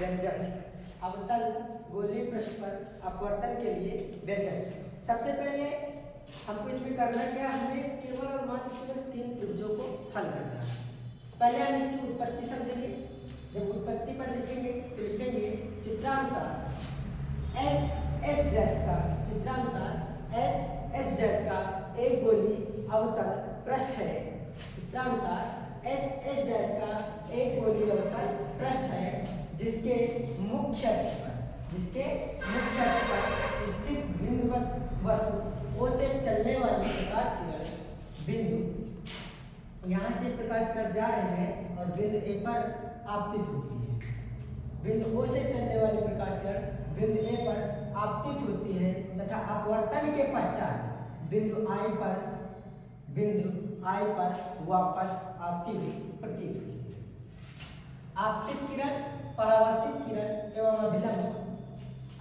व्यंजक। अवतल गोलीय पृष्ठ पर अपवर्तन के लिए व्यंजक। सबसे पहले हमको इसमें करना क्या, हमें केवल और मात्र केवल 3 त्रिभुजों को हल करना है। पहले हम इसकी उत्पत्ति समझेंगे। जब उत्पत्ति पर लिखेंगे तो लिखेंगे चित्रानुसार एस डैश का, चित्रानुसार एस डैश का एक गोलीय अवतल पृष्ठ है। चित्रानुसार एस डैश का एक गोलीय अवतल पृष्ठ है जिसके मुख्य अक्ष पर स्थित बिंदुवत वस्तु ओ से चलने वाली प्रकाश किरण बिंदु, यहाँ से प्रकाश किरण जा रहे हैं और बिंदु ए पर आपतित होती है। बिंदु ओ से चलने वाली प्रकाश किरण बिंदु ए पर आपतित होती है तथा अपवर्तन के पश्चात बिंदु आई पर वापस आती हुई प्रतीत होती है। आपतित किरण, परावर्तित किरण एवं अभिलंब,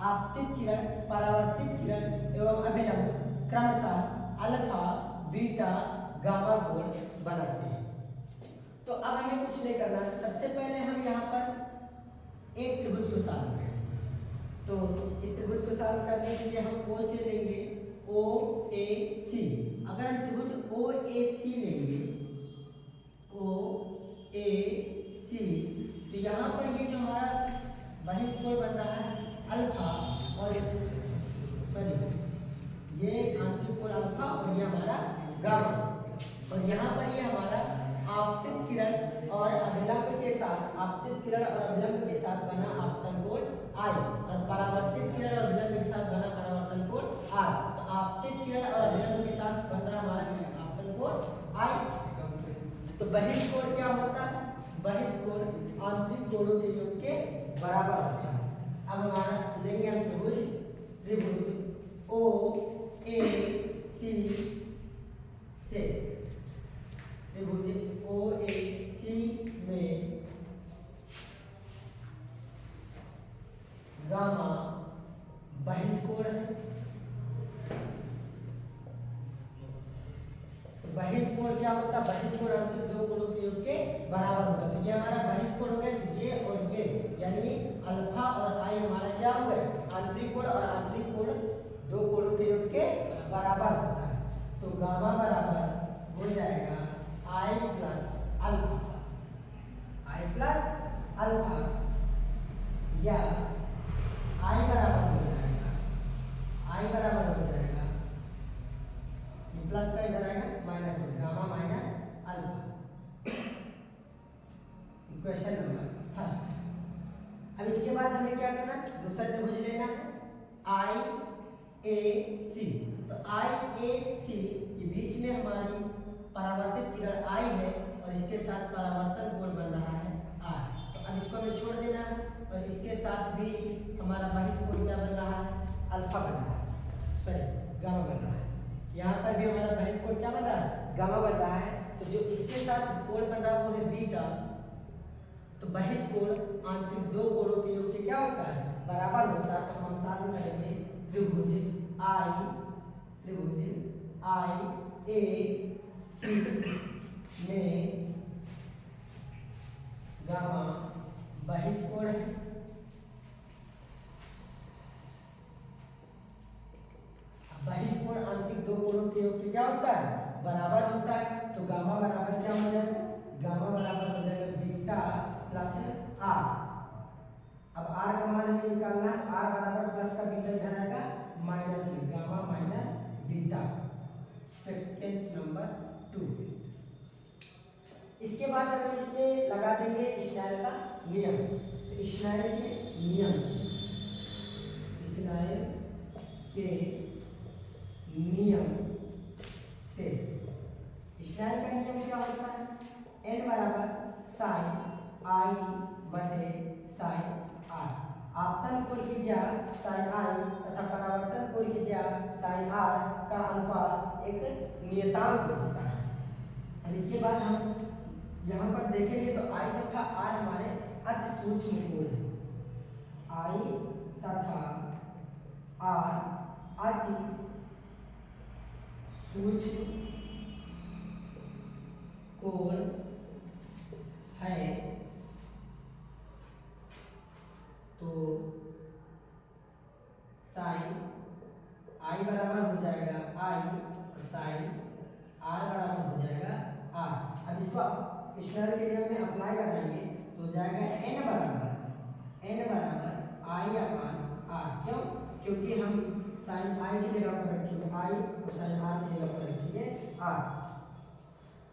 आपतित किरण, परावर्तित किरण एवं अभिलंब क्रमशः अल्फा, बीटा, गामा कोण बनाते हैं। तो अब हमें कुछ नहीं करना। सबसे पहले हम यहाँ पर एक त्रिभुज को सॉल्व करेंगे। तो इस त्रिभुज को सॉल्व करने के लिए हम O से लेंगे OAC। अगर हम त्रिभुज OAC लेंगे, OAC, तो यहाँ पर ये जो हमारा बहिष्कोण बन रहा है अल्फा और ये आंतरिक कोण अल्फा और ये हमारा गामा, और यहाँ पर ये हमारा आपतित किरण और अभिलंब के साथ, आपतित किरण और अभिलंब के साथ बना आपतन कोण I और परावर्तित किरण और अभिलंब के साथ बना परावर्तन कोण R। तो आपतित किरण और अभिलंब के साथ बन रहा हमारा आपतन कोण I। तो बहिष्कोण क्या होता है? बहिष्कोण आंतरिक कोणों के योग के बराबर होता है। अब हमारा लेंगे हम त्रिभुज OAC से, त्रिभुज OAC में गामा बहिष्कोण है। तो बहिष्कोण क्या होता है? बहिष्कोण आंतरिक दो कोणों के योग के बराबर होता है। तो ये हमारा बहिष्कोण हो गया, तो ये और ये यानी अल्फा और आई हमारा क्या हो गया? आंतरिक कोण, और आंतरिक कोण दो कोणों के योग के बराबर होता है। तो गामा बराबर हो जाएगा I plus alpha, I plus alpha, या I बराबर हो जाएगा, I बराबर हो जाएगा, ये प्लस का इधर आएगा माइनस में, gamma minus alpha. Equation number first. अब इसके बाद हमें क्या करना है? दूसरा त्रिभुज लेना है IAC। तो IAC के बीच में हमारी परावर्तित किरण I है और इसके साथ परावर्तन कोण बन रहा है R। तो अब इसको हमें छोड़ देना है और इसके साथ भी हमारा बहिष्कोण क्या बन रहा है? अल्फा बन रहा है, सॉरी गामा बन रहा है। यहाँ पर भी हमारा बहिष्कोण क्या बन रहा है? गामा बन रहा है। तो जो इसके साथ कोण बन रहा है वो है बीटा। तो बहिष्कोण आंतरिक दो कोणों के योग के क्या होता है? बराबर होता है। तो हम सॉल्व करेंगे त्रिभुज IAC में गामा बहिष्कोण है। बहिष्कोण आंतरिक दो कोणों के योग के क्या होता है? बराबर होता है। तो गामा बराबर क्या हो जाएगा? गामा बराबर हो जाएगा बीटा प्लस R। अब R का मान हमें निकालना है। R बराबर प्लस का बीटा इधर आएगा माइनस में, gamma minus beta. Second number 2। इसके बाद हम इसमें लगा देंगे स्नेल का नियम। तो स्नेल के नियम से, स्नेल के नियम से, स्नेल का नियम क्या होता है? n बराबर साइन I बटे साइन R। आपतन कोण की ज्या साइन I तथा परावर्तन कोण की ज्या साइन R का अनुपात एक नियतांक होता है। और इसके बाद हम यहाँ पर देखेंगे तो I तथा R हमारे अति सूक्ष्म कोण है। I तथा R अति सूक्ष्म कोण है। तो साइन आई बराबर हो जाएगा आई और साइन आर बराबर हो जाएगा आर। अब इसको स्नेल के नियम में अप्लाई कराएंगे तो हो जाएगा एन बराबर आई अपॉन आर। क्यों? क्योंकि हम साइन आई की जगह पर रखेंगे आई और साइन आर की जगह पर रखेंगे आर।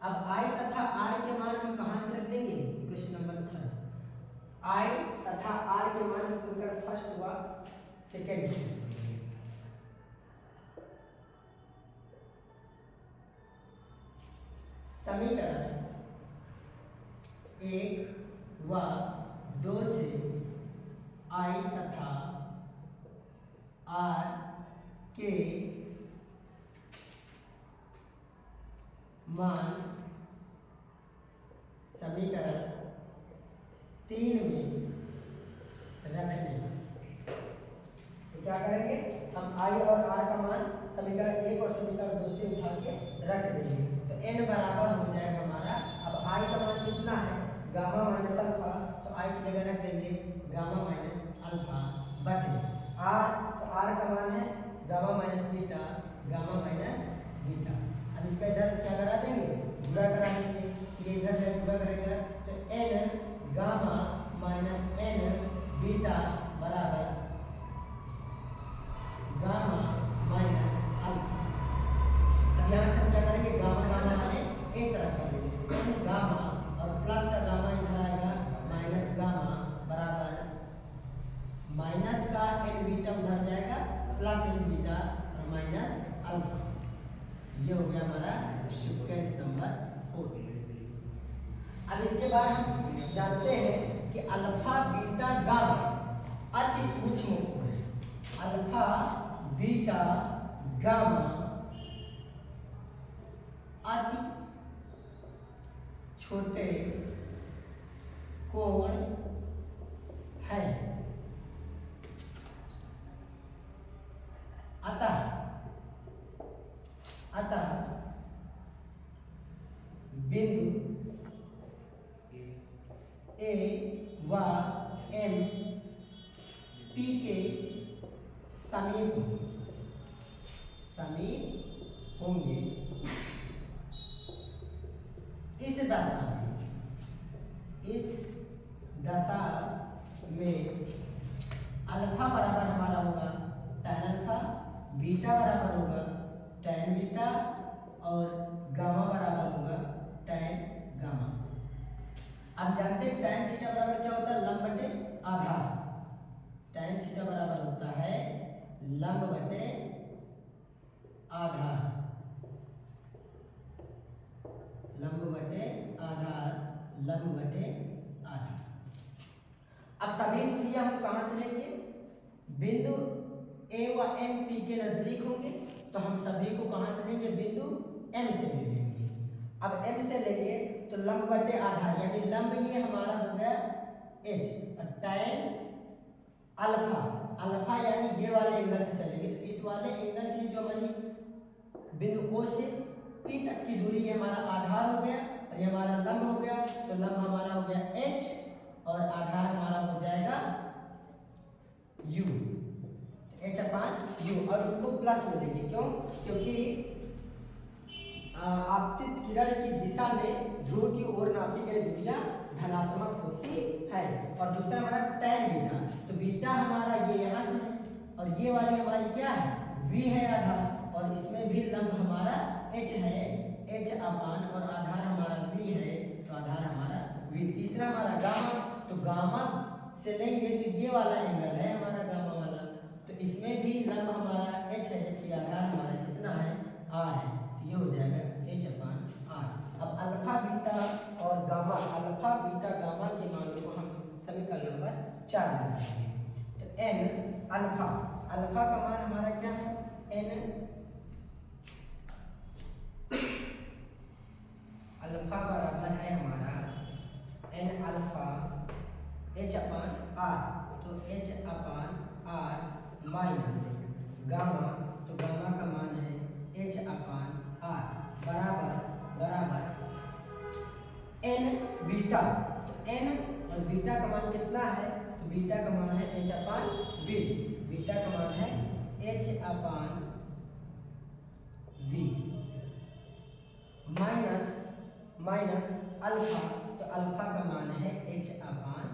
अब आई तथा आर के मान हम कहाँ से रख देंगे? क्वेश्चन नंबर 3 आई तथा आर के मान हम समीकरण फर्स्ट व सेकेंड से समीकरण 1 व 2 से आई तथा आर के मान समीकरण 3 में रखने। तो क्या करेंगे? हम आई और आर का मान समीकरण 1 और समीकरण 2 से उठा के रख देंगे। तो n बराबर हो जाएगा हमारा, अब आई का मान कितना है? गामा माइनस अल्फा, तो आई की जगह रख देंगे गामा माइनस अल्फा बटे आर, तो आर का मान है गामा माइनस बीटा अब इसका इधर क्या करा देंगे? गुणा करा देंगे, ये इधर से गुणा करेंगे तो n gamma minus n beta बराबर गामा माइनस अल्फा। अब यहाँ से हम क्या करेंगे? गामा गामा माने एक तरफ कर देंगे, गामा और प्लस का गामा इधर आएगा माइनस गामा बराबर माइनस का n बीटा उधर जाएगा प्लस n बीटा और माइनस अल्फा। ये हो गया हमारा सीक्वेंस नंबर 4। अब इसके बाद हम जानते हैं कि अल्फा बीटा गामा अति सूक्ष्म कोण है। अल्फा बीटा गामा अति छोटे कोण है। अतः बिंदु ए व एम पी के समीप होंगे। इस दशा में अल्फा बराबर हमारा होगा tan अल्फा, बीटा बराबर होगा tan बीटा और गामा बराबर होगा tan गामा। आप जानते हैं tan थीटा बराबर क्या होता है? लंब बटे आधार। tan थीटा बराबर होता है लंब बटे आधार, लंब बटे आधार। अब सभी दूरियां हम कहां से लेंगे? बिंदु ए व एम पी के नजदीक होंगे तो हम सभी को कहां से लेंगे? बिंदु एम से ले लेंगे। अब एम से लेंगे तो लंब बटे आधार, यानी लंब ये हमारा हो गया एच और tan अल्फा यानी ये वाले एंगल से चलेंगे तो इस वाले एंगल से जो हमारी बिंदु ओ से पी तक की दूरी ये हमारा आधार हो गया और ये हमारा लंब हो गया। तो लंब हमारा हो गया एच और आधार हमारा हो जाएगा यू, एच अपान यू। और इनको प्लस में लेंगे, क्यों? क्योंकि आपतित किरण की दिशा में ध्रुव की ओर नापी गई दूरियां धनात्मक होती है। और दूसरा हमारा tan बीटा, तो बीटा हमारा ये यहाँ से है और ये वाली हमारी क्या है? v है आधार, और इसमें भी लंब हमारा h है, h अपान और आधार हमारा v है, तो आधार हमारा v। तीसरा हमारा गामा, तो गामा से लेंगे तो ये वाला एंगल है हमारा गामा वाला, तो इसमें भी लंब हमारा h है जबकि आधार हमारा कितना है? r है, तो ये हो जाएगा h अपान r। अब अल्फा बीटा और गामा, अल्फा बीटा गामा के मानों को हम समीकरण नंबर 4 में रखेंगे। तो n अल्फा का मान हमारा क्या है? n अल्फा बराबर है हमारा n अल्फा h अपान r, तो h अपान r माइनस गामा, तो गामा का मान है h अपान r बराबर n बीटा, तो n और बीटा का मान कितना है? तो बीटा का मान है h बी, बीटा का मान है h/v माइनस अल्फा, तो अल्फा का मान है h/r।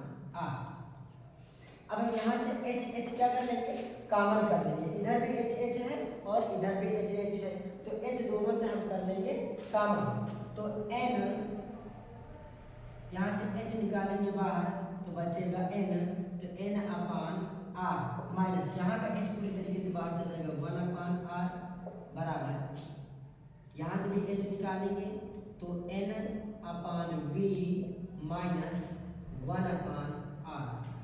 अब हम यहाँ से h क्या कर लेंगे, कॉमन कर लेंगे, इधर भी h है और इधर भी h है, तो h दोनों से हम कर लेंगे कॉमन। तो n, यहाँ से h निकालेंगे बाहर तो बचेगा n, तो n/r माइनस यहाँ का h पूरी तरीके से बाहर चला जाएगा 1/r बराबर, यहाँ से भी h निकालेंगे तो n/v माइनस 1/r,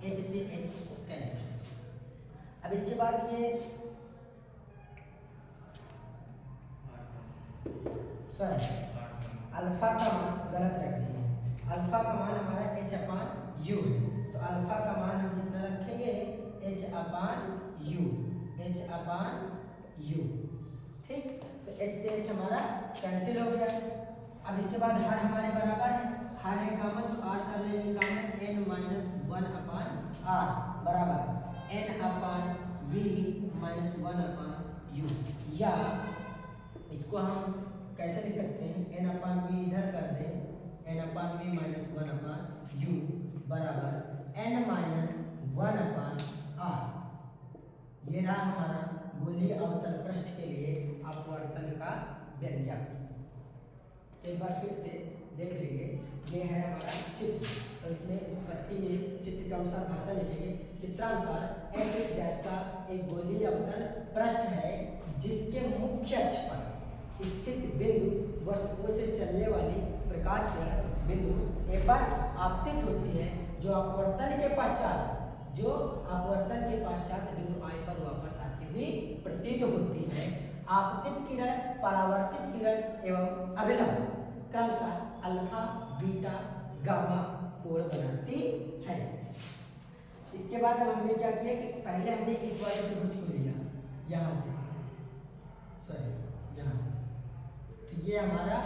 h से h कैंसिल। अब इसके बाद ये सॉरी अल्फा का मान गलत रख दिए, अल्फा का मान हमारा h/u है, तो अल्फा का मान हम कितना रखेंगे h/u, ठीक। तो h से h हमारा कैंसिल हो गया। अब इसके बाद हर हमारे बराबर है, हर है कॉमन तो r कर लेंगे कॉमन, n माइनस 1/r बराबर n/v माइनस 1/u, या इसको हम कैसे लिख सकते हैं, n/v इधर कर दें, n/v माइनस 1/u बराबर n माइनस 1/r। ये रहा हमारा गोलीय अवतल पृष्ठ के लिए अपवर्तन का व्यंजक। तो एक बार फिर से देख लेंगे, ये है हमारा चित्र, और इसमें उत्पत्ति में चित्र के अनुसार भाषा लिखेंगे। चित्रानुसार एस गैस का एक गोलीय अवतल पृष्ठ है जिसके मुख्य अक्ष पर स्थित बिंदु वस्तुओं से चलने वाली प्रकाश किरण बिंदु ए पर आपतित होती है, जो अपवर्तन के पश्चात बिंदु आई पर वापस आती हुई प्रतीत होती है। आपतित किरण, परावर्तित किरण एवं अभिलंब क्रमशः अल्फा, बीटा, गामा कोण बनाती है। इसके बाद अब हमने क्या किया कि पहले हमने इस वाले त्रिभुज को लिया यहाँ से, तो ये हमारा